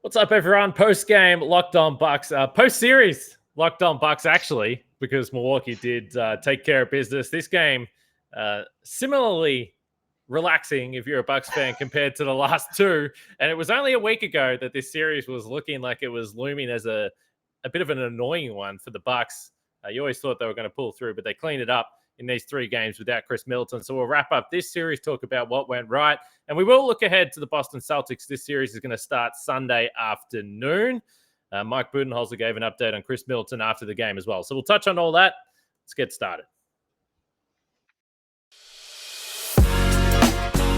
What's up, everyone? Post-game Locked On Bucks. Post-series Locked On Bucks, actually, because Milwaukee did take care of business. This game, similarly relaxing if you're a Bucks fan compared to the last two. And it was only a week ago that this series was looking like it was looming as a bit of an annoying one for the Bucks. You always thought they were going to pull through, but they cleaned it up in these three games without Khris Middleton. So we'll wrap up this series, talk about what went right, and we will look ahead to the Boston Celtics. This series is going to start Sunday afternoon. Mike Budenholzer gave an update on Khris Middleton after the game as well. So we'll touch on all that. Let's get started.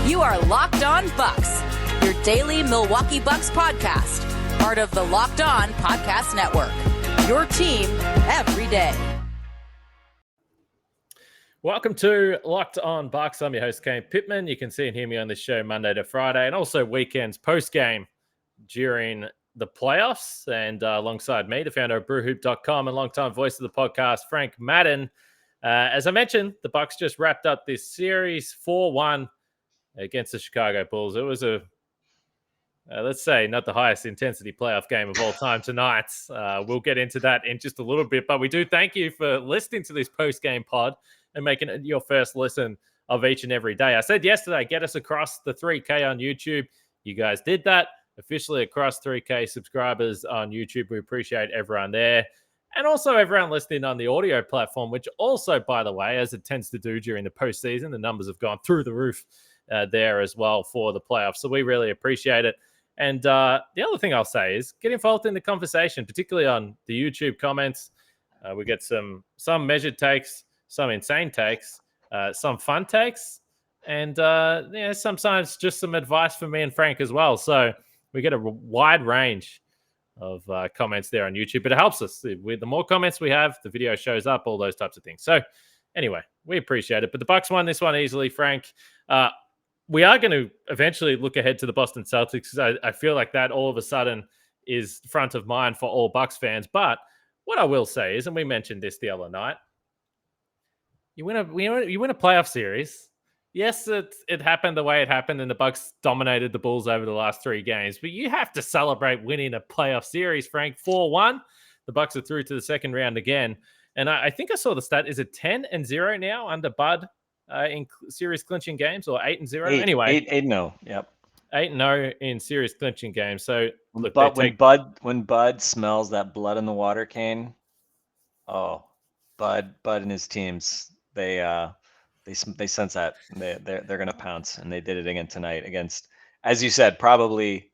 You are Locked On Bucks, your daily Milwaukee Bucks podcast, part of the Locked On Podcast Network, your team every day. Welcome to Locked On Bucks. I'm your host, Kane Pittman. You can see and hear me on this show Monday to Friday, and also weekends post-game during the playoffs. And alongside me, the founder of brewhoop.com and longtime voice of the podcast, Frank Madden. As I mentioned, the Bucks just wrapped up this series 4-1 against the Chicago Bulls. It was a, let's say, not the highest intensity playoff game of all time tonight. We'll get into that in just a little bit, but we do thank you for listening to this post-game pod and making it your first listen of each and every day. I said yesterday, get us across the 3K on YouTube. You guys did that. Officially across 3K subscribers on YouTube. We appreciate everyone there. And also everyone listening on the audio platform, which also, by the way, as it tends to do during the postseason, the numbers have gone through the roof there as well for the playoffs. So we really appreciate it. And the other thing I'll say is get involved in the conversation, particularly on the YouTube comments. We get some measured takes, some insane takes, some fun takes, and sometimes just some advice from me and Frank as well. So we get a wide range of comments there on YouTube, but it helps us. With the more comments we have, the video shows up, all those types of things. So anyway, we appreciate it. But the Bucks won this one easily, Frank. We are going to eventually look ahead to the Boston Celtics because I feel like that all of a sudden is front of mind for all Bucks fans. But what I will say is, and we mentioned this the other night, you win a playoff series. Yes, it happened the way it happened, and the Bucks dominated the Bulls over the last three games. But you have to celebrate winning a playoff series, Frank. 4-1. The Bucks are through to the second round again. And I think I saw the stat. Is it 10-0 now under Bud in series clinching games, or 8-0? Anyway, 8-0. Yep. 8-0 in series clinching games. So look, when Bud smells that blood in the water, Kane. Oh, Bud and his teams. They sense that they're going to pounce, and they did it again tonight against, as you said, probably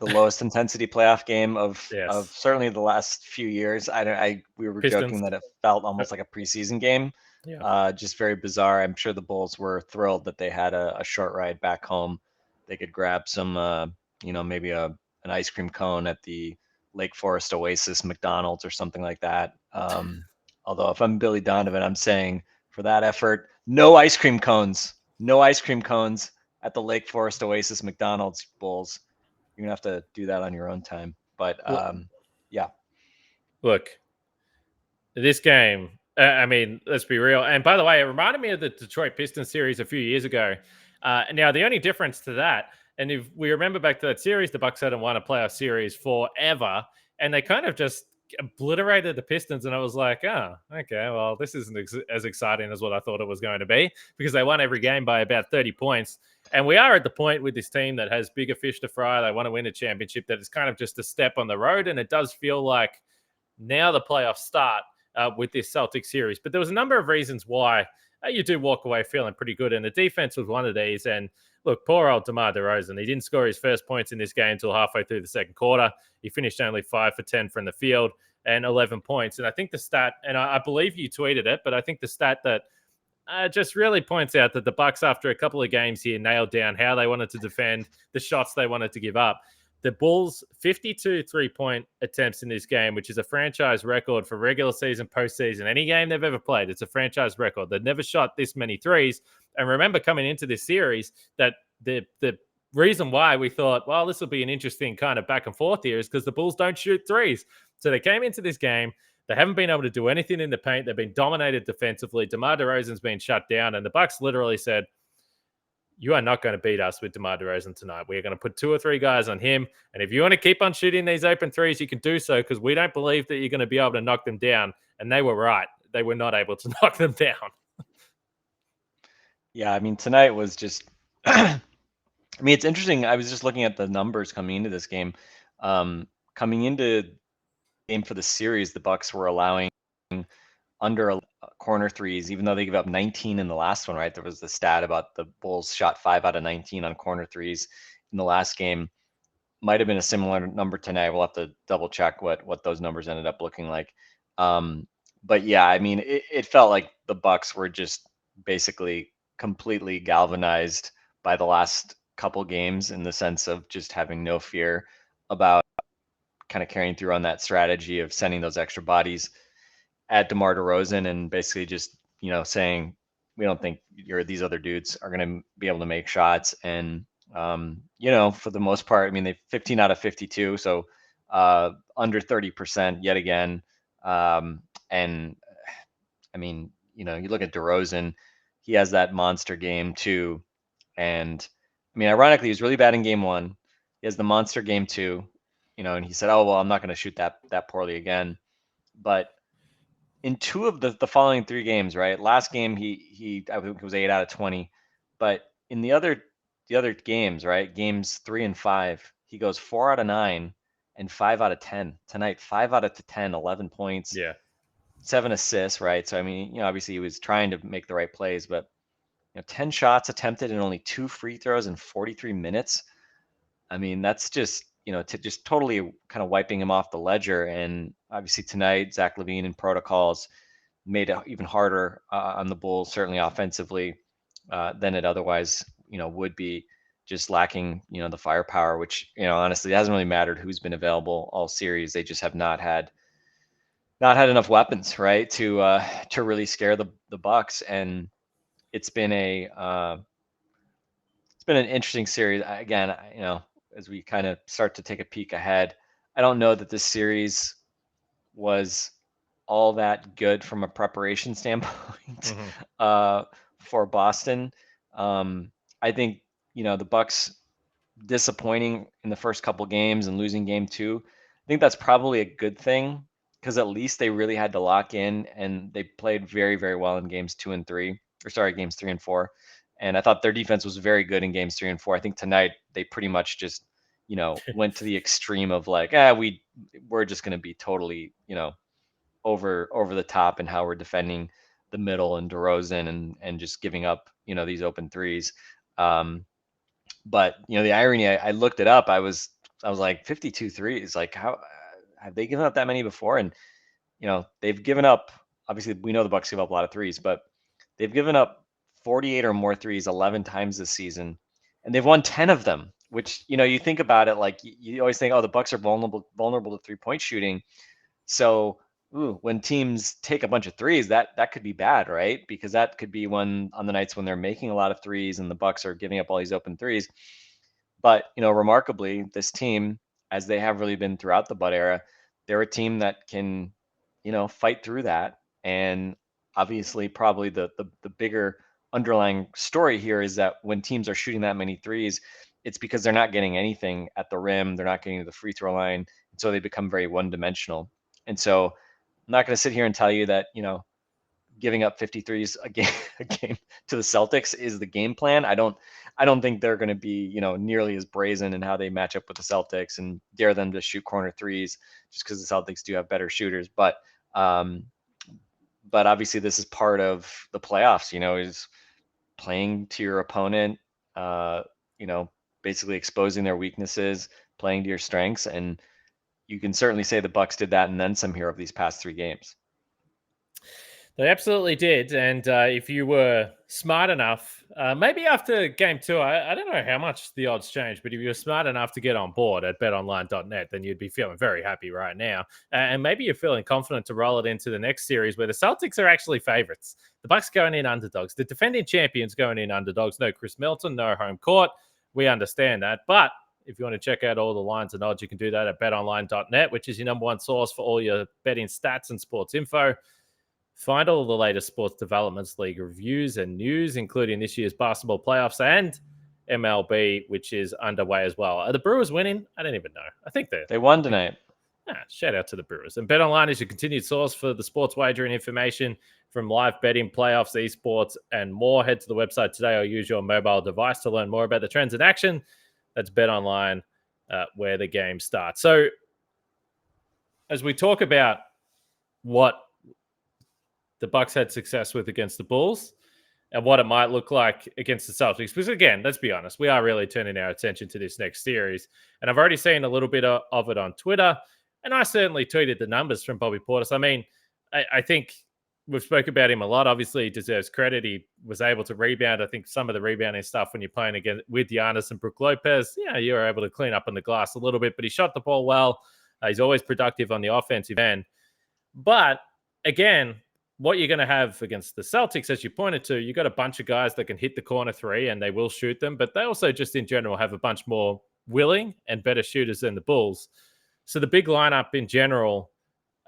the lowest intensity playoff game of certainly the last few years. We were Pistons. joking that it felt almost like a preseason game. Yeah. Just very bizarre. I'm sure the Bulls were thrilled that they had a short ride back home. They could grab some, maybe an ice cream cone at the Lake Forest Oasis McDonald's or something like that. Although if I'm Billy Donovan, I'm saying for that effort, no ice cream cones at the Lake Forest Oasis McDonald's, Bulls. You're going to have to do that on your own time. But yeah. Look, this game, let's be real. And by the way, it reminded me of the Detroit Pistons series a few years ago. Now, the only difference to that, and if we remember back to that series, the Bucks hadn't won a playoff series forever, and they kind of just obliterated the Pistons, and I was like, oh, okay, well, this isn't as exciting as what I thought it was going to be, because they won every game by about 30 points. And we are at the point with this team that has bigger fish to fry. They want to win a championship, that is kind of just a step on the road, and it does feel like now the playoffs start with this Celtics series. But there was a number of reasons why you do walk away feeling pretty good, and the defense was one of these. And look, poor old DeMar DeRozan, he didn't score his first points in this game until halfway through the second quarter. He finished only 5 for 10 from the field and 11 points. And I think the stat, and I believe you tweeted it, but I think the stat that just really points out that the Bucks, after a couple of games here, nailed down how they wanted to defend, the shots they wanted to give up. The Bulls, 52 three-point attempts in this game, which is a franchise record for regular season, postseason, any game they've ever played. It's a franchise record. They've never shot this many threes. And remember, coming into this series, that the reason why we thought, well, this will be an interesting kind of back and forth here is because the Bulls don't shoot threes. So they came into this game. They haven't been able to do anything in the paint. They've been dominated defensively. DeMar DeRozan's been shut down. And the Bucks literally said, you are not going to beat us with DeMar DeRozan tonight. We're going to put 2 or 3 guys on him. And if you want to keep on shooting these open threes, you can do so because we don't believe that you're going to be able to knock them down. And they were right. They were not able to knock them down. Yeah, I mean, tonight was just, I mean, it's interesting. I was just looking at the numbers coming into this game. Coming into game for the series, the Bucks were allowing under corner threes, even though they gave up 19 in the last one, right? There was the stat about the Bulls shot 5 out of 19 on corner threes in the last game. Might have been a similar number tonight. We'll have to double check what those numbers ended up looking like. But yeah, I mean, it felt like the Bucks were just basically completely galvanized by the last couple games in the sense of just having no fear about kind of carrying through on that strategy of sending those extra bodies at DeMar DeRozan and basically just, saying, we don't think these other dudes are going to be able to make shots. And, for the most part, I mean, they 15 out of 52. So under 30% yet again. And I mean, you look at DeRozan, he has that monster game too. And I mean, ironically, he was really bad in game 1. He has the monster game 2, and he said, oh, well, I'm not going to shoot that poorly again. But in 2 of the following 3 games, right? Last game, he I think it was 8 out of 20. But in the other games, right? Games 3 and 5, he goes 4 out of 9 and 5 out of 10. Tonight, 5 out of 10, 11 points. Yeah. 7 assists, right? So, I mean, obviously he was trying to make the right plays, but 10 shots attempted and only 2 free throws in 43 minutes. I mean, that's just, to just totally kind of wiping him off the ledger. And obviously tonight, Zach LaVine and protocols made it even harder on the Bulls, certainly offensively, than it otherwise, would be, just lacking, the firepower, which, honestly, it hasn't really mattered who's been available all series. They just have not had enough weapons, right, to really scare the Bucks. And it's been an interesting series. Again, as we kind of start to take a peek ahead, I don't know that this series was all that good from a preparation standpoint for Boston. I think, the Bucks disappointing in the first couple games and losing game 2. I think that's probably a good thing because at least they really had to lock in, and they played very, very well in games 2 and 3, games 3 and 4. And I thought their defense was very good in games 3 and 4. I think tonight they pretty much just, went to the extreme of like, we're just going to be totally, over the top in how we're defending the middle and DeRozan and just giving up, these open threes. But the irony, I looked it up. I was like 52 threes. Like, how have they given up that many before? And they've given up. Obviously, we know the Bucks give up a lot of threes, but they've given up 48 or more threes 11 times this season, and they've won 10 of them. Which, you think about it, like you always think, oh, the Bucks are vulnerable to 3-point shooting. So when teams take a bunch of threes, that could be bad, right? Because that could be on the nights when they're making a lot of threes and the Bucks are giving up all these open threes. But remarkably, this team, as they have really been throughout the Bud era, they're a team that can, fight through that. And obviously, probably the bigger underlying story here is that when teams are shooting that many threes, it's because they're not getting anything at the rim. They're not getting to the free throw line. And so they become very one-dimensional. And so I'm not going to sit here and tell you that, giving up 53s a game to the Celtics is the game plan. I don't think they're going to be, nearly as brazen in how they match up with the Celtics and dare them to shoot corner threes just because the Celtics do have better shooters. But obviously this is part of the playoffs, is playing to your opponent, basically exposing their weaknesses, playing to your strengths. And you can certainly say the Bucks did that and then some here of these past 3 games. They absolutely did. And if you were smart enough, maybe after game 2, I don't know how much the odds changed, but if you were smart enough to get on board at betonline.net, then you'd be feeling very happy right now. And maybe you're feeling confident to roll it into the next series where the Celtics are actually favorites. The Bucks going in underdogs. The defending champions going in underdogs. No Khris Middleton, no home court. We understand that. But if you want to check out all the lines and odds, you can do that at betonline.net, which is your number one source for all your betting stats and sports info. Find all the latest sports developments, league reviews, and news, including this year's basketball playoffs and MLB, which is underway as well. Are the Brewers winning? I don't even know. I think they won tonight. Shout out to the Brewers. And BetOnline is your continued source for the sports wagering information from live betting, playoffs, esports, and more. Head to the website today or use your mobile device to learn more about the trends in action. That's BetOnline, where the game starts. So as we talk about what the Bucks had success with against the Bulls and what it might look like against the Celtics, because again, let's be honest, we are really turning our attention to this next series. And I've already seen a little bit of it on Twitter. And I certainly tweeted the numbers from Bobby Portis. I mean, I think we've spoke about him a lot. Obviously, he deserves credit. He was able to rebound. I think some of the rebounding stuff when you're playing again with Giannis and Brook Lopez, you were able to clean up on the glass a little bit, but he shot the ball well. He's always productive on the offensive end. But again, what you're going to have against the Celtics, as you pointed to, you got a bunch of guys that can hit the corner three and they will shoot them, but they also just in general have a bunch more willing and better shooters than the Bulls. So the big lineup in general,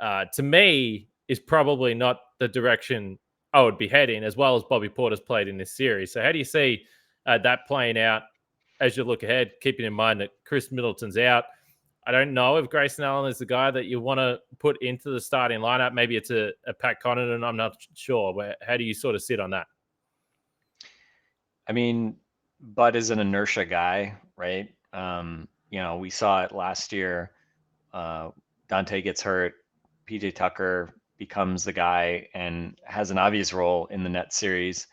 to me, is probably not the direction I would be heading, as well as Bobby Portis played in this series. So how do you see that playing out as you look ahead, keeping in mind that Khris Middleton's out? I don't know if Grayson Allen is the guy that you want to put into the starting lineup. Maybe it's a Pat Connaughton. I'm not sure. How do you sort of sit on that? I mean, Bud is an inertia guy, right? We saw it last year. Dante gets hurt. PJ Tucker becomes the guy and has an obvious role in the Nets series.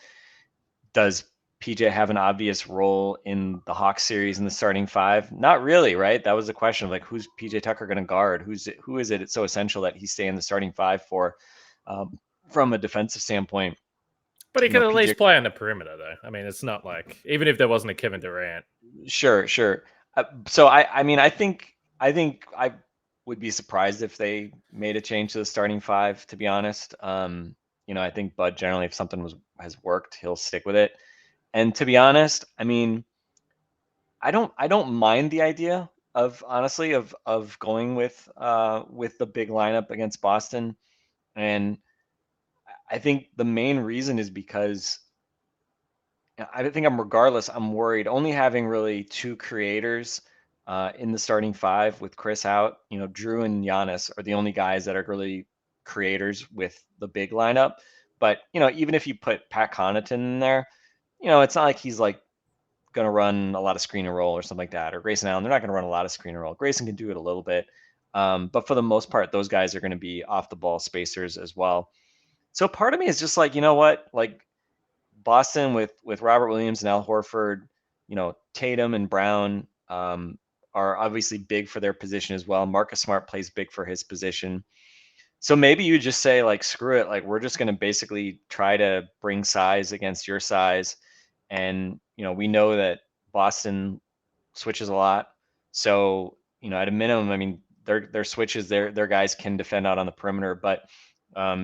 Does PJ have an obvious role in the Hawks series in the starting five? Not really, right? That was the question of like, who's PJ Tucker going to guard? Who is it? It's so essential that he stay in the starting five for, from a defensive standpoint. But he could at least play on the perimeter, though. I mean, it's not like, even if there wasn't a Kevin Durant. Sure. So I think I would be surprised if they made a change to the starting five, to be honest. I think Bud generally, if something has worked, he'll stick with it. And to be honest, I mean, I don't mind the idea of honestly of going with the big lineup against Boston. And I think the main reason is because I think I'm worried only having really two creators in the starting five with Khris out. Drew and Giannis are the only guys that are really creators with the big lineup. But, even if you put Pat Connaughton in there, it's not like he's like going to run a lot of screen and roll or something like that. Or Grayson Allen, they're not going to run a lot of screen and roll. Grayson can do it a little bit. But for the most part, those guys are going to be off the ball spacers as well. So part of me is just like, you know what, like Boston with Robert Williams and Al Horford, Tatum and Brown, are obviously big for their position as well. Marcus Smart plays big for his position. So maybe you just say like, screw it. Like we're just going to basically try to bring size against your size. And, we know that Boston switches a lot. So, at a minimum, I mean, their switches, their guys can defend out on the perimeter, but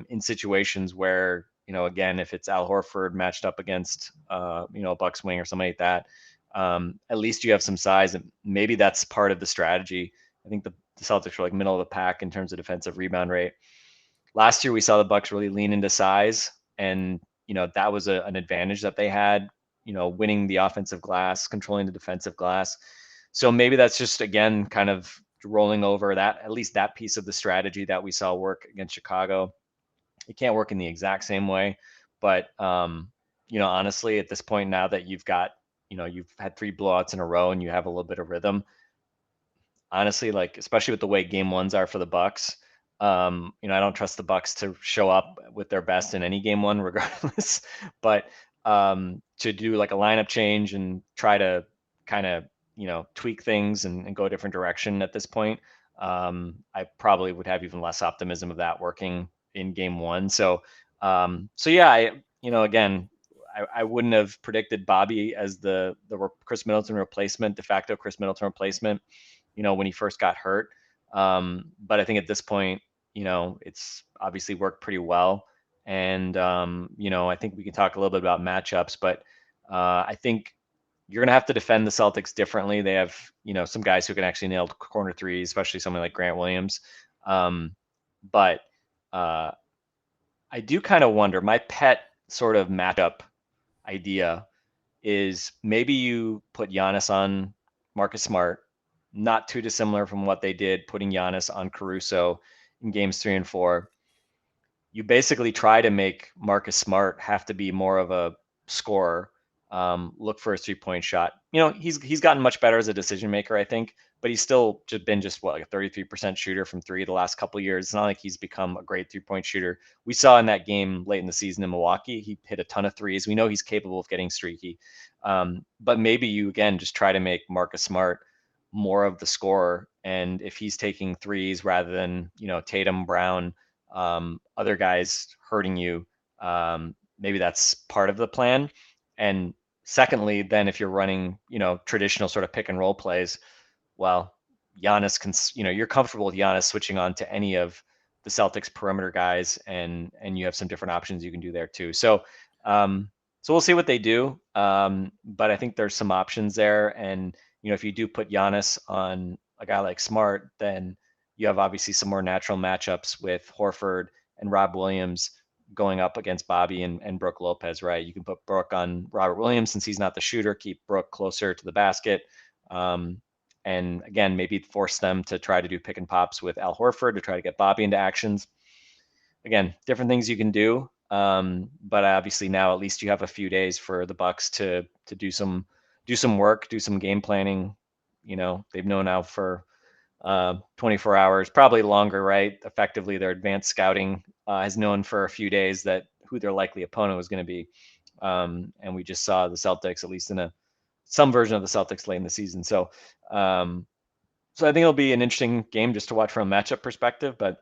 in situations where, again, if it's Al Horford matched up against, a Bucks wing or something like that, at least you have some size, and maybe that's part of the strategy. I think the Celtics were like middle of the pack in terms of defensive rebound rate. Last year, we saw the Bucks really lean into size, and that was an advantage that they had. Winning the offensive glass, controlling the defensive glass. So maybe that's just again kind of rolling over that, at least that piece of the strategy that we saw work against Chicago. It can't work in the exact same way, but honestly, at this point now that you've got you've had 3 blowouts in a row and you have a little bit of rhythm. Honestly, like especially with the way game ones are for the Bucks, I don't trust the Bucks to show up with their best in any game one, regardless. But to do like a lineup change and try to kind of tweak things and go a different direction at this point, I probably would have even less optimism of that working in game one. So yeah, again, I wouldn't have predicted Bobby as the Khris Middleton replacement, de facto Khris Middleton replacement, when he first got hurt. But I think at this point, it's obviously worked pretty well. And, I think we can talk a little bit about matchups, but I think you're going to have to defend the Celtics differently. They have, some guys who can actually nail corner threes, especially someone like Grant Williams. But I do kind of wonder, my pet sort of matchup idea is maybe you put Giannis on Marcus Smart, not too dissimilar from what they did putting Giannis on Caruso in games 3 and 4. You basically try to make Marcus Smart have to be more of a scorer, look for a 3-point shot. He's gotten much better as a decision maker, I think, but he's still been like a 33% shooter from 3 the last couple of years. It's not like he's become a great 3-point shooter. We saw in that game late in the season in Milwaukee, he hit a ton of threes. We know he's capable of getting streaky, but maybe you again just try to make Marcus Smart more of the scorer, and if he's taking threes rather than Tatum, Brown, other guys hurting you, maybe that's part of the plan. And secondly, then if you're running, traditional sort of pick and roll plays, well, Giannis can, you're comfortable with Giannis switching on to any of the Celtics perimeter guys, and you have some different options you can do there too. So we'll see what they do. But I think there's some options there. And, if you do put Giannis on a guy like Smart, then you have obviously some more natural matchups with Horford and Rob Williams going up against Bobby and Brook Lopez, right? You can put Brook on Robert Williams since he's not the shooter, keep Brook closer to the basket. And again, maybe force them to try to do pick and pops with Al Horford to try to get Bobby into actions. Again, different things you can do. But obviously now at least you have a few days for the Bucks to do some work, do some game planning. They've known now for 24 hours, probably longer, right? Effectively, their advanced scouting has known for a few days that who their likely opponent was going to be. And we just saw the Celtics, at least in some version of the Celtics late in the season. So I think it'll be an interesting game just to watch from a matchup perspective. But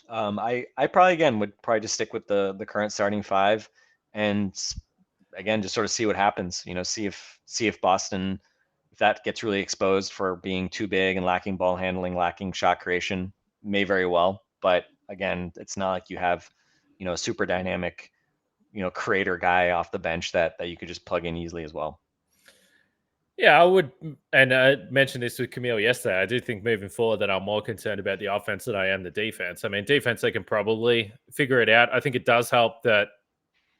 I probably, again, would probably just stick with the current starting 5 and, again, just sort of see what happens, see if Boston, if that gets really exposed for being too big and lacking ball handling, lacking shot creation, may very well. But again, it's not like you have, a super dynamic, creator guy off the bench that you could just plug in easily as well. Yeah, I would, and I mentioned this with Camille yesterday. I do think moving forward that I'm more concerned about the offense than I am the defense. I mean, defense, they can probably figure it out. I think it does help that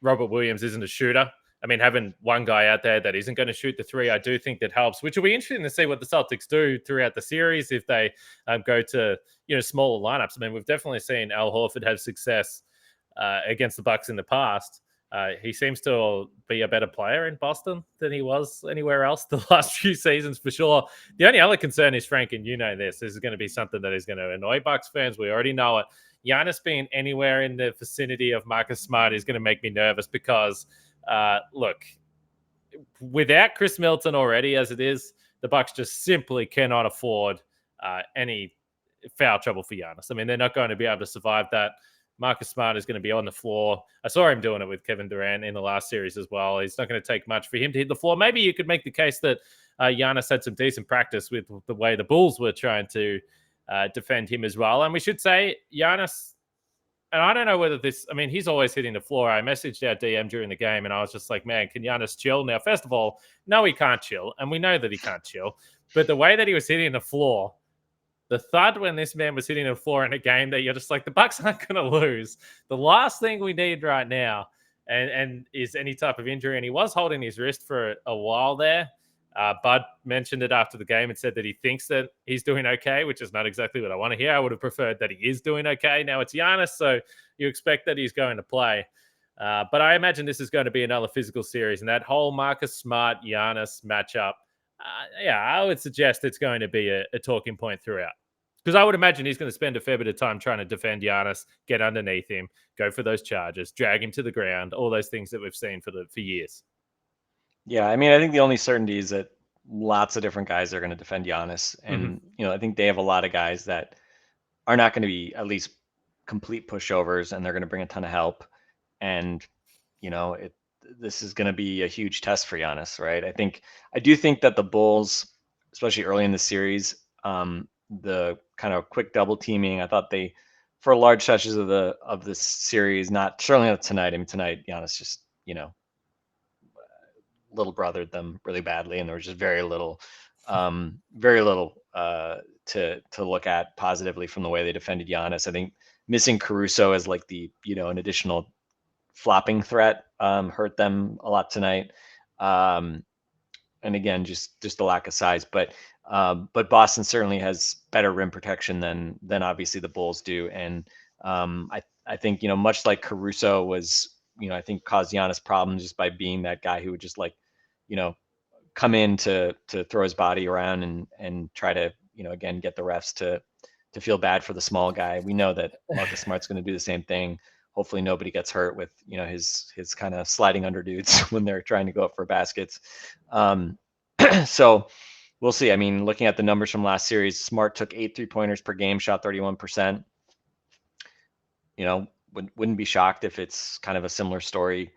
Robert Williams isn't a shooter. I mean, having one guy out there that isn't going to shoot the 3, I do think that helps, which will be interesting to see what the Celtics do throughout the series if they go to, smaller lineups. I mean, we've definitely seen Al Horford have success against the Bucks in the past. He seems to be a better player in Boston than he was anywhere else the last few seasons, for sure. The only other concern is, Frank, and this is going to be something that is going to annoy Bucks fans. We already know it. Giannis being anywhere in the vicinity of Marcus Smart is going to make me nervous because, look, without Khris Middleton already as it is, the Bucks just simply cannot afford any foul trouble for Giannis. I mean, they're not going to be able to survive that. Marcus Smart is going to be on the floor. I saw him doing it with Kevin Durant in the last series as well. It's not going to take much for him to hit the floor. Maybe you could make the case that Giannis had some decent practice with the way the Bulls were trying to defend him as well. And we should say Giannis, and I don't know whether this, I mean, he's always hitting the floor. I messaged our DM during the game and I was just like, man, can Giannis chill? Now, first of all, no, he can't chill. And we know that he can't chill. But the way that he was hitting the floor, the thud when this man was hitting the floor in a game that you're just like, the Bucks aren't going to lose. The last thing we need right now and is any type of injury. And he was holding his wrist for a while there. Bud mentioned it after the game and said that he thinks that he's doing okay, which is not exactly what I want to hear. I would have preferred that he is doing okay. Now it's Giannis, so you expect that he's going to play. But I imagine this is going to be another physical series. And that whole Marcus Smart, Giannis matchup, I would suggest it's going to be a talking point throughout. Because I would imagine he's going to spend a fair bit of time trying to defend Giannis, get underneath him, go for those charges, drag him to the ground, all those things that we've seen for years. Yeah, I mean, I think the only certainty is that lots of different guys are going to defend Giannis. And, I think they have a lot of guys that are not going to be at least complete pushovers, and they're going to bring a ton of help. And, this is going to be a huge test for Giannis, right? I do think that the Bulls, especially early in the series, the kind of quick double teaming, I thought they, for large stretches of the series, certainly not tonight. I mean, tonight, Giannis just, little brothered them really badly, and there was just very little to look at positively from the way they defended Giannis. I think missing Caruso as like the an additional flopping threat hurt them a lot tonight. And again, just the lack of size. But Boston certainly has better rim protection than obviously the Bulls do. And I think, you know, much like Caruso was, you know, I think caused Giannis problems just by being that guy who would just like, you know, come in to throw his body around and try to, you know, again, get the refs to feel bad for the small guy. We know that Marcus Smart's going to do the same thing. Hopefully nobody gets hurt with, you know, his kind of sliding under dudes when they're trying to go up for baskets. So we'll see. I mean, looking at the numbers from last series, Smart took 8 3-pointers per game, shot 31%. You know, wouldn't be shocked if it's kind of a similar story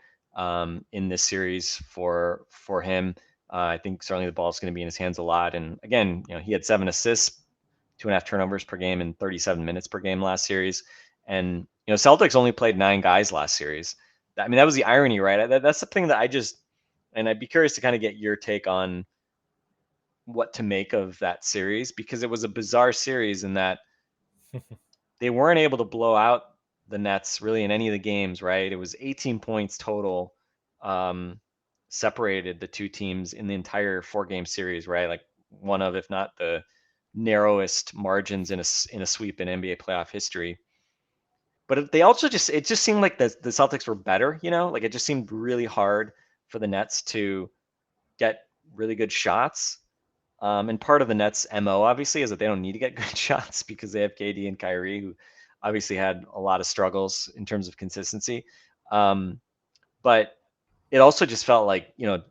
in this series for him. I think certainly the ball is going to be in his hands a lot. And again, you know, he had 7 assists, 2.5 turnovers per game, and 37 minutes per game last series. And you know, Celtics only played 9 guys last series. I mean, that was the irony, right? That's the thing that and I'd be curious to kind of get your take on what to make of that series, because it was a bizarre series in that they weren't able to blow out the Nets really in any of the games, right? It was 18 points total, separated the two teams in the entire 4-game series, right? Like one of, if not the narrowest margins in a sweep in NBA playoff history. But they also it just seemed like the Celtics were better, you know, like it just seemed really hard for the Nets to get really good shots. And part of the Nets' MO, obviously, is that they don't need to get good shots because they have KD and Kyrie, who obviously had a lot of struggles in terms of consistency. But it also just felt like, you know,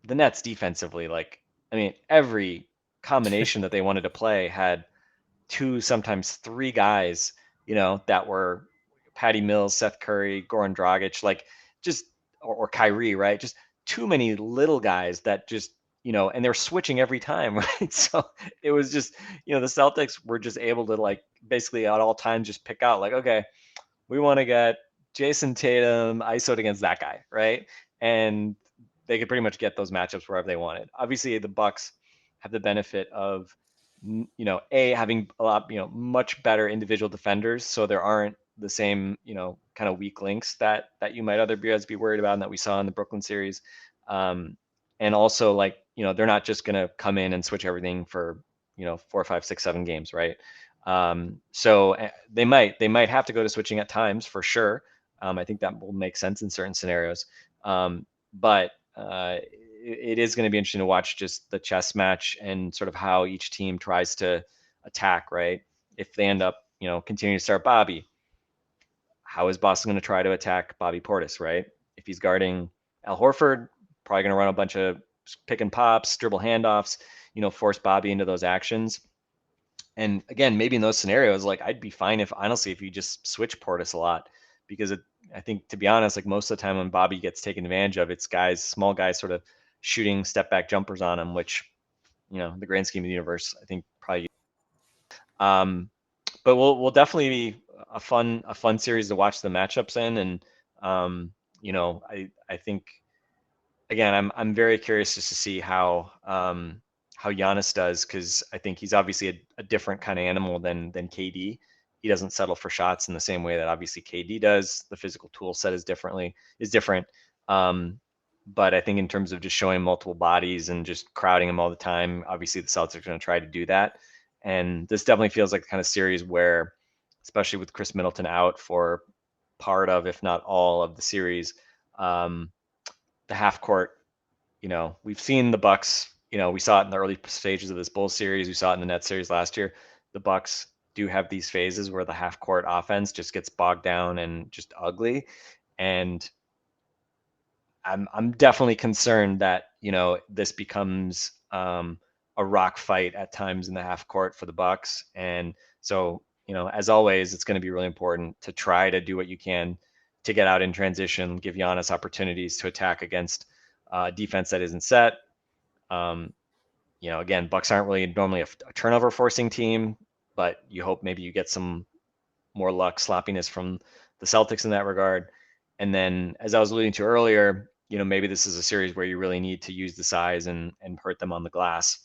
the Nets defensively, like, I mean, every combination that they wanted to play had 2, sometimes 3 guys, you know, that were Patty Mills, Seth Curry, Goran Dragic, like just, or Kyrie, right? Just too many little guys that just, you know, and they're switching every time, right? So it was just, you know, the Celtics were just able to like basically at all times just pick out like, okay, we want to get Jason Tatum ISO'd against that guy, right? And they could pretty much get those matchups wherever they wanted. Obviously, the Bucks have the benefit of, you know, having a lot, you know, much better individual defenders, so there aren't the same, you know, kind of weak links that you might otherwise be worried about, and that we saw in the Brooklyn series. And also, like, you know, they're not just going to come in and switch everything for, you know, 4, 5, 6, 7 games, right? So they might have to go to switching at times for sure. I think that will make sense in certain scenarios. But it is going to be interesting to watch just the chess match and sort of how each team tries to attack, right? If they end up, you know, continuing to start Bobby, how is Boston going to try to attack Bobby Portis, right? If he's guarding Al Horford, probably going to run a bunch of pick and pops, dribble handoffs, you know, force Bobby into those actions. And again, maybe in those scenarios, like I'd be fine if honestly, if you just switch Portis a lot, because I think, to be honest, like most of the time when Bobby gets taken advantage of, it's guys, small guys sort of shooting step back jumpers on him, which, you know, the grand scheme of the universe, I think probably, but we'll definitely be a fun series to watch the matchups in. And, you know, I think, again, I'm very curious just to see how Giannis does, because I think he's obviously a different kind of animal than KD. He doesn't settle for shots in the same way that obviously KD does. The physical tool set is different. But I think in terms of just showing multiple bodies and just crowding him all the time, obviously the Celtics are going to try to do that. And this definitely feels like the kind of series where, especially with Khris Middleton out for part of, if not all of the series, the half court, you know, we've seen the Bucks, you know, we saw it in the early stages of this Bulls series. We saw it in the Nets series last year. The Bucks do have these phases where the half court offense just gets bogged down and just ugly. And I'm definitely concerned that, you know, this becomes a rock fight at times in the half court for the Bucks. And so, you know, as always, it's going to be really important to try to do what you can to get out in transition, give Giannis opportunities to attack against defense that isn't set. You know, again, Bucks aren't really normally a turnover forcing team, but you hope maybe you get some more luck, sloppiness from the Celtics in that regard. And then, as I was alluding to earlier, you know, maybe this is a series where you really need to use the size and hurt them on the glass.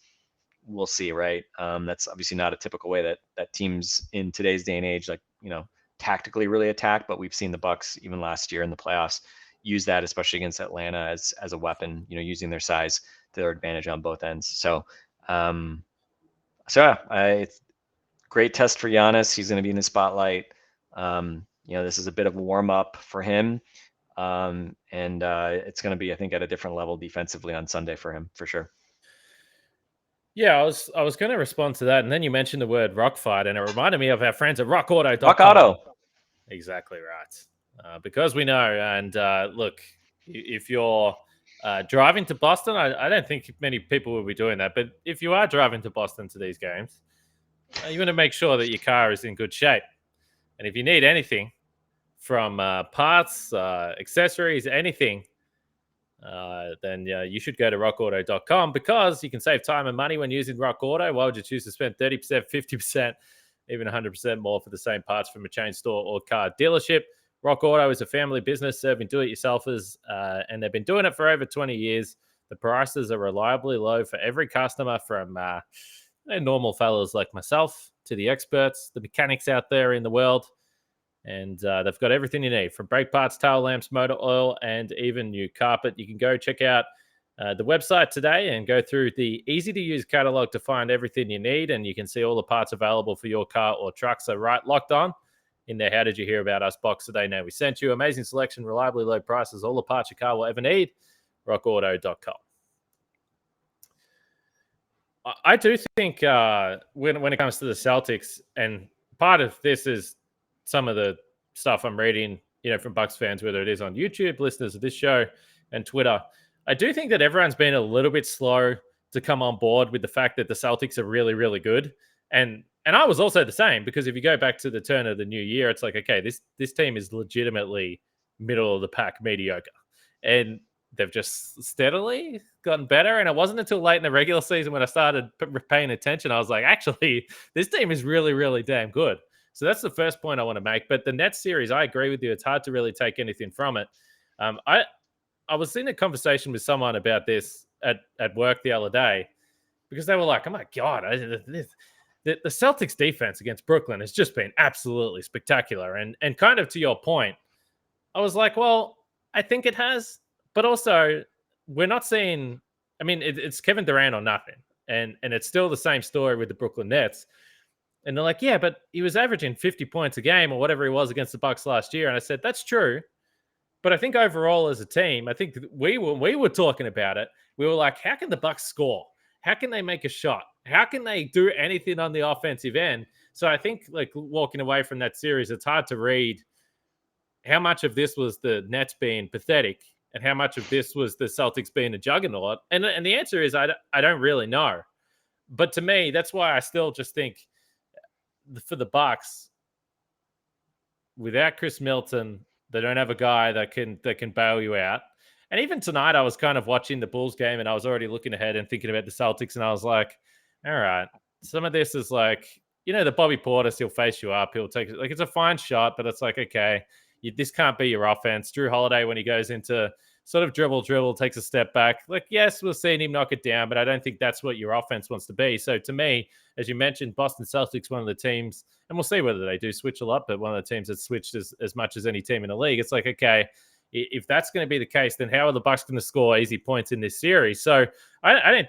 We'll see, right? That's obviously not a typical way that teams in today's day and age, like, you know, tactically really attack, but we've seen the Bucks even last year in the playoffs, use that, especially against Atlanta, as a weapon. Using their size to their advantage on both ends. So, it's great test for Giannis. He's going to be in the spotlight. This is a bit of a warm up for him. And it's going to be, I think, at a different level defensively on Sunday for him, for sure. Yeah, I was going to respond to that, and then you mentioned the word rock fight, and it reminded me of our friends at RockAuto.com. RockAuto. Exactly right. Because we know, and look, if you're driving to Boston, I don't think many people will be doing that, but if you are driving to Boston to these games, you want to make sure that your car is in good shape. And if you need anything from parts, accessories, anything, then you should go to rockauto.com, because you can save time and money when using RockAuto. Why would you choose to spend 30%, 50%, even 100% more for the same parts from a chain store or car dealership? RockAuto is a family business serving do-it-yourselfers, and they've been doing it for over 20 years. The prices are reliably low for every customer, from normal fellas like myself to the experts, the mechanics out there in the world. And they've got everything you need, from brake parts, tail lamps, motor oil, and even new carpet. You can go check out the website today and go through the easy-to-use catalog to find everything you need, and you can see all the parts available for your car or truck. So Locked On in there, how did you hear about us box today? Now we sent you. Amazing selection, reliably low prices, all the parts your car will ever need. RockAuto.com. I do think when it comes to the Celtics, and part of this is some of the stuff I'm reading, from Bucks fans, whether it is on YouTube, listeners of this show, and Twitter, I do think that everyone's been a little bit slow to come on board with the fact that the Celtics are really, really good. And I was also the same, because if you go back to the turn of the new year, it's like, okay, this team is legitimately middle of the pack mediocre. And they've just steadily gotten better. And it wasn't until late in the regular season when I started paying attention, I was like, actually, this team is really, really damn good. So that's the first point I want to make. But the Nets series, I agree with you. It's hard to really take anything from it. I was in a conversation with someone about this at work the other day, because they were like, oh my God, the Celtics defense against Brooklyn has just been absolutely spectacular. And kind of to your point, I was like, well, I think it has. But also, we're not seeing, it's Kevin Durant or nothing. And it's still the same story with the Brooklyn Nets. And they're like, yeah, but he was averaging 50 points a game or whatever he was against the Bucks last year. And I said, that's true. But I think overall as a team, I think we were talking about it. We were like, how can the Bucks score? How can they make a shot? How can they do anything on the offensive end? So I think, like, walking away from that series, it's hard to read how much of this was the Nets being pathetic and how much of this was the Celtics being a juggernaut. And the answer is I don't really know. But to me, that's why I still just think, for the Bucks, without Khris Middleton, they don't have a guy that can bail you out. And even tonight, I was kind of watching the Bulls game, and I was already looking ahead and thinking about the Celtics, and I was like, all right, some of this is like, the Bobby Portis, he'll face you up, he'll take, like, it's a fine shot, but it's like, okay, this can't be your offense. Drew Holiday, when he goes into sort of dribble, takes a step back. Like, yes, we'll see him knock it down, but I don't think that's what your offense wants to be. So to me, as you mentioned, Boston Celtics, one of the teams, and we'll see whether they do switch a lot, but one of the teams that switched as much as any team in the league. It's like, okay, if that's going to be the case, then how are the Bucks going to score easy points in this series? So I don't.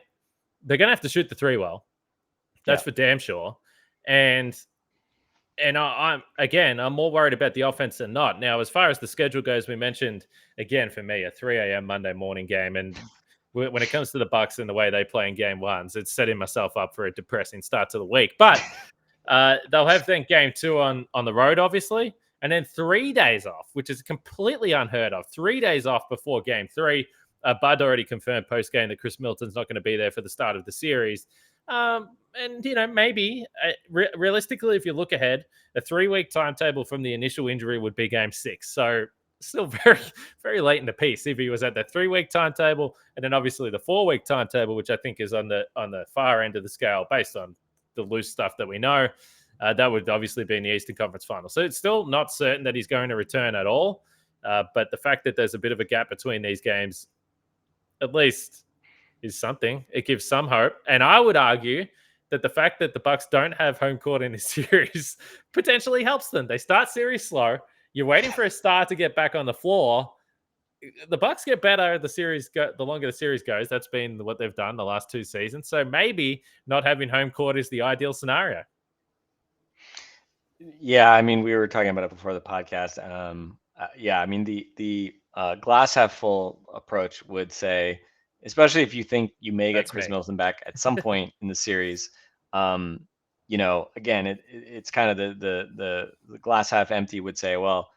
They're going to have to shoot the three well. That's for damn sure. And I'm more worried about the offense than not. Now, as far as the schedule goes, we mentioned, again, for me, a 3 a.m. Monday morning game. And when it comes to the Bucks and the way they play in game ones, it's setting myself up for a depressing start to the week. But they'll have then game 2 on the road, obviously, and then 3 days off, which is completely unheard of. 3 days off before game 3. Bud already confirmed post-game that Khris Middleton's not going to be there for the start of the series. And, maybe realistically, if you look ahead, a 3-week timetable from the initial injury would be game 6. So still very, very late in the piece if he was at that 3-week timetable. And then obviously the 4-week timetable, which I think is on the far end of the scale based on the loose stuff that we know. That would obviously be in the Eastern Conference Final. So it's still not certain that he's going to return at all. But the fact that there's a bit of a gap between these games, at least, is something. It gives some hope. And I would argue that the fact that the Bucks don't have home court in this series potentially helps them. They start series slow. You're waiting for a star to get back on the floor. the Bucks get better the longer the series goes. That's been what they've done the last 2 seasons. So maybe not having home court is the ideal scenario. Yeah, I mean, we were talking about it before the podcast. Yeah, I mean, the glass half full approach would say, especially if you think you may get Khris Middleton back at some point in the series, again, it's kind of the glass half empty would say, well,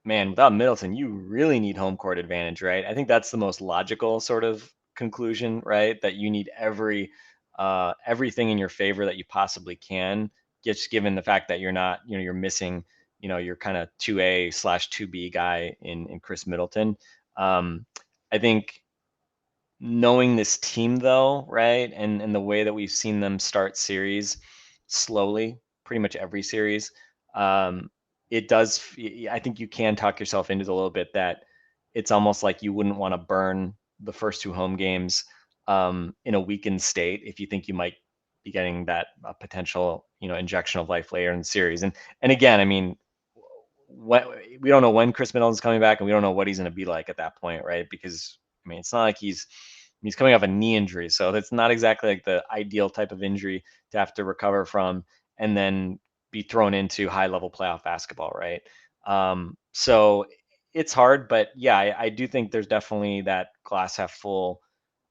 man, without Middleton, you really need home court advantage, right? I think that's the most logical sort of conclusion, right? That you need everything in your favor that you possibly can, just given the fact that you're not, you're missing, your kind of 2A/2B guy in Khris Middleton. I think knowing this team though, right, and the way that we've seen them start series slowly, pretty much every series, it does. I think you can talk yourself into it a little bit that it's almost like you wouldn't want to burn the first 2 home games in a weakened state if you think you might be getting that potential, injection of life later in the series. And again, I mean, we don't know when Khris Middleton's coming back, and we don't know what he's going to be like at that point, right? Because I mean, it's not like he's coming off a knee injury, so that's not exactly like the ideal type of injury to have to recover from and then be thrown into high-level playoff basketball, right? So it's hard, but yeah, I do think there's definitely that glass half full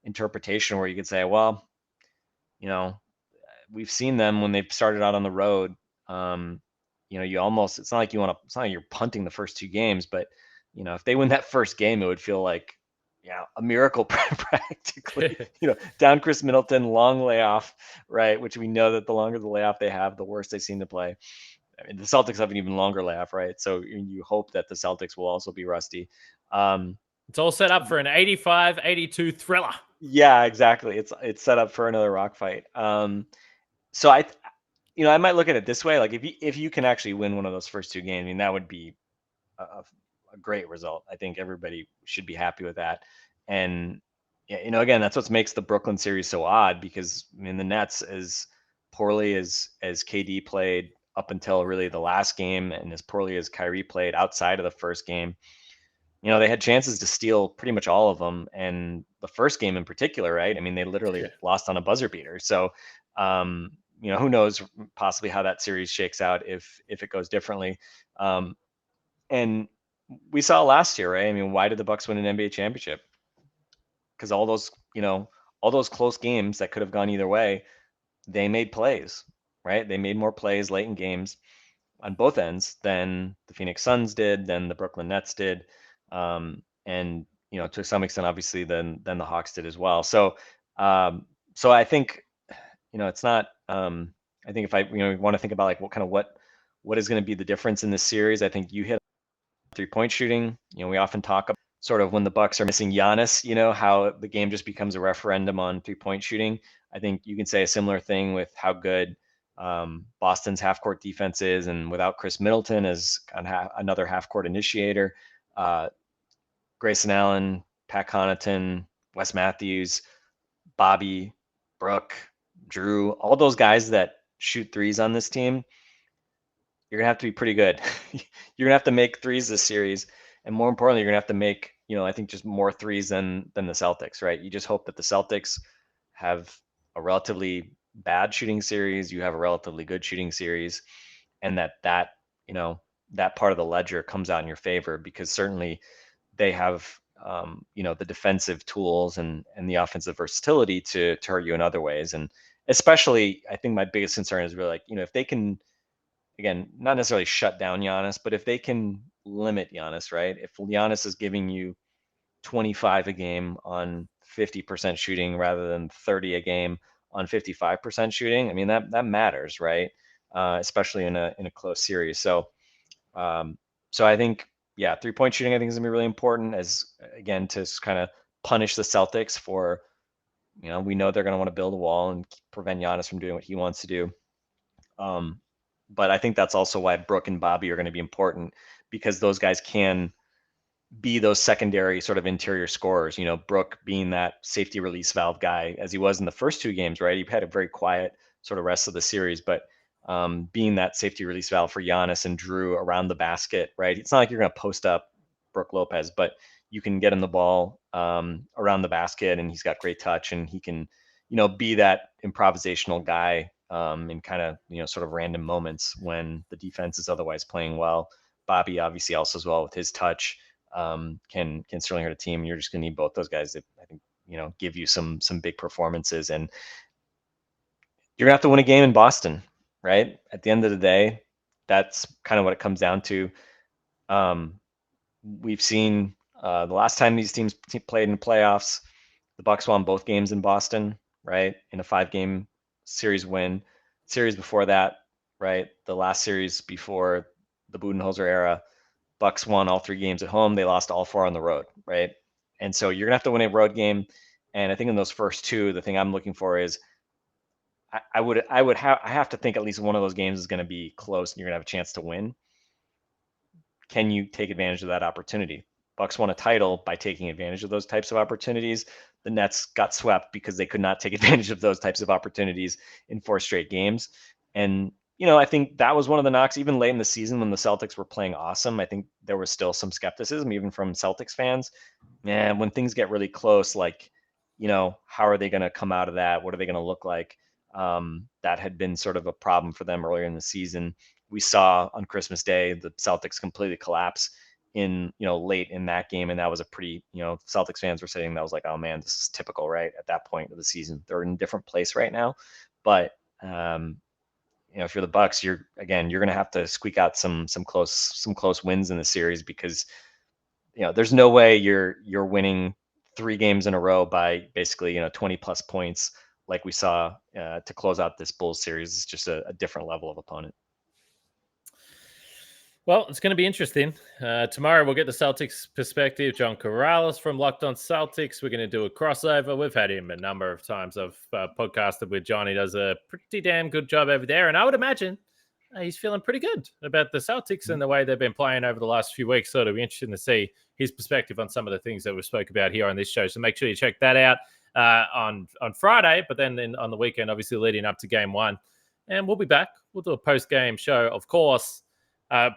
interpretation where you could say, well, we've seen them when they've started out on the road. It's not like it's not like you're punting the first 2 games, but if they win that first game, it would feel like, a miracle practically. Down Khris Middleton, long layoff, right? Which we know that the longer the layoff they have, the worse they seem to play. I mean, the Celtics have an even longer layoff, right? So you hope that the Celtics will also be rusty. It's all set up for an 85-82 thriller. Yeah, exactly. It's set up for another rock fight. So I might look at it this way: like if you can actually win one of those first 2 games, I mean, that would be a great result. I think everybody should be happy with that. And again, that's what makes the Brooklyn series so odd, because I mean, the Nets, as poorly as KD played up until really the last game, and as poorly as Kyrie played outside of the first game, they had chances to steal pretty much all of them. And the first game in particular, right? I mean, they literally lost on a buzzer beater. So, who knows possibly how that series shakes out if it goes differently. And we saw last year, right? I mean, why did the Bucks win an NBA championship? Because all those close games that could have gone either way, they made plays, right? They made more plays late in games on both ends than the Phoenix Suns did, than the Brooklyn Nets did, and to some extent, obviously, then the Hawks did as well. So, I think, it's not. I think if I want to think about like what is going to be the difference in this series, I think you hit 3-point shooting. We often talk about sort of when the Bucks are missing Giannis, how the game just becomes a referendum on 3-point shooting. I think you can say a similar thing with how good Boston's half-court defense is, and without Khris Middleton as another half-court initiator, Grayson Allen, Pat Connaughton, Wes Matthews, Bobby, Brooke, Drew, all those guys that shoot threes on this team, you're gonna have to be pretty good. You're gonna have to make threes this series, and more importantly, you're gonna have to make, I think just more threes than the Celtics, right? You just hope that the Celtics have a relatively bad shooting series, you have a relatively good shooting series, and that part of the ledger comes out in your favor, because certainly they have the defensive tools and the offensive versatility to hurt you in other ways. And especially, I think my biggest concern is really like, if they can, again, not necessarily shut down Giannis, but if they can limit Giannis, right? If Giannis is giving you 25 a game on 50% shooting rather than 30 a game on 55% shooting, I mean, that matters, right? Especially in a close series. So I think, 3-point shooting I think is gonna be really important, as again, to kind of punish the Celtics for, we know they're gonna want to build a wall and prevent Giannis from doing what he wants to do. But I think that's also why Brooke and Bobby are going to be important, because those guys can be those secondary sort of interior scorers. Brooke being that safety release valve guy, as he was in the first 2 games, right? He had a very quiet sort of rest of the series, but being that safety release valve for Giannis and Drew around the basket, right? It's not like you're going to post up Brooke Lopez, but you can get him the ball around the basket, and he's got great touch, and he can, be that improvisational guy in kind of, sort of random moments when the defense is otherwise playing well. Bobby obviously also as well with his touch can certainly hurt a team. You're just going to need both those guys that I think, give you some big performances, and you're gonna have to win a game in Boston, right? At the end of the day, that's kind of what it comes down to. We've seen the last time these teams played in the playoffs, the Bucks won both games in Boston, right? In a 5-game series win. Series before that, right? The last series before the Budenholzer era, Bucks won all 3 games at home. They lost all 4 on the road, right? And so you're gonna have to win a road game. And I think in those first 2, the thing I'm looking for is I have to think at least one of those games is going to be close and you're going to have a chance to win. Can you take advantage of that opportunity? Bucks won a title by taking advantage of those types of opportunities. The Nets got swept because they could not take advantage of those types of opportunities in 4 straight games. And, I think that was one of the knocks, even late in the season when the Celtics were playing awesome. I think there was still some skepticism, even from Celtics fans. Man, when things get really close, like, how are they going to come out of that? What are they going to look like? That had been sort of a problem for them earlier in the season. We saw on Christmas Day, the Celtics completely collapse in, late in that game. And that was a pretty, Celtics fans were saying that was like, oh man, this is typical, right? At that point of the season, they're in a different place right now. But, if you're the Bucks, you're going to have to squeak out some close wins in the series because, there's no way you're winning 3 games in a row by basically, 20 plus points like we saw to close out this Bulls series. Is just a different level of opponent. Well, it's going to be interesting. Tomorrow we'll get the Celtics perspective. John Corrales from Locked On Celtics. We're going to do a crossover. We've had him a number of times. I've podcasted with John. He does a pretty damn good job over there. And I would imagine he's feeling pretty good about the Celtics and the way they've been playing over the last few weeks. So it'll be interesting to see his perspective on some of the things that we spoke about here on this show. So make sure you check that out on Friday, but then on the weekend, obviously leading up to game 1. And we'll be back. We'll do a post-game show, of course.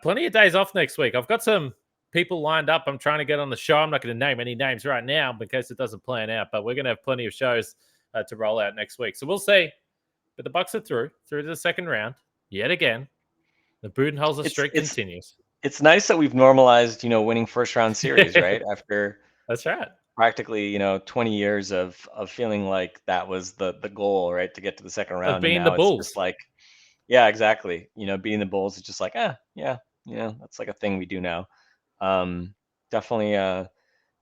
Plenty of days off next week. I've got some people lined up. I'm trying to get on the show. I'm not going to name any names right now in case it doesn't plan out, but we're going to have plenty of shows to roll out next week. So we'll see. But the Bucks are through to the second round yet again. The Budenholzer streak continues. It's nice that we've normalized, winning first round series, right? After that's right. Practically, 20 years of feeling like that was the goal, right? To get to the second round. Of being the Bulls. It's just like, yeah, exactly. Beating the Bulls is just like, yeah, that's like a thing we do now. Definitely a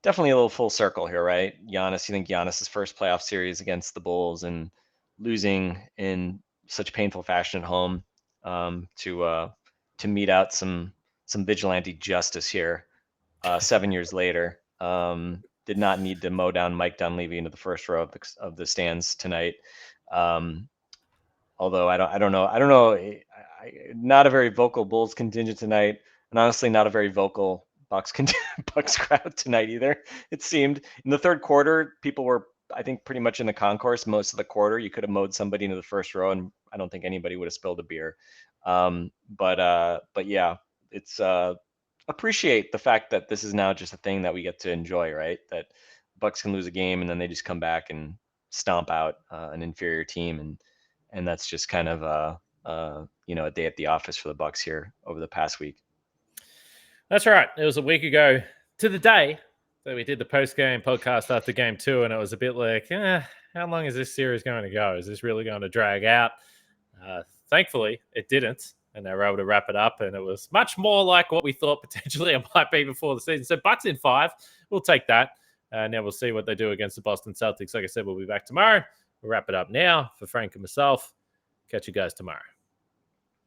little full circle here, right? Giannis, you think Giannis's first playoff series against the Bulls and losing in such painful fashion at home to mete out some vigilante justice here 7 years later. Did not need to mow down Mike Dunleavy into the first row of the stands tonight. Although I don't know. Not a very vocal Bulls contingent tonight, and honestly, not a very vocal Bucks crowd tonight either. It seemed in the third quarter, people were, I think, pretty much in the concourse most of the quarter. You could have mowed somebody into the first row, and I don't think anybody would have spilled a beer. But yeah, it's appreciate the fact that this is now just a thing that we get to enjoy, right? That Bucks can lose a game and then they just come back and stomp out an inferior team, and that's just kind of a day at the office for the Bucks here over the past week. That's right. It was a week ago to the day that we did the post-game podcast after game 2, and it was a bit like, how long is this series going to go? Is this really going to drag out? Thankfully, it didn't, and they were able to wrap it up, and it was much more like what we thought potentially it might be before the season. So Bucks in 5, we'll take that. Now we'll see what they do against the Boston Celtics. Like I said, we'll be back tomorrow. We'll wrap it up now. For Frank and myself, catch you guys tomorrow.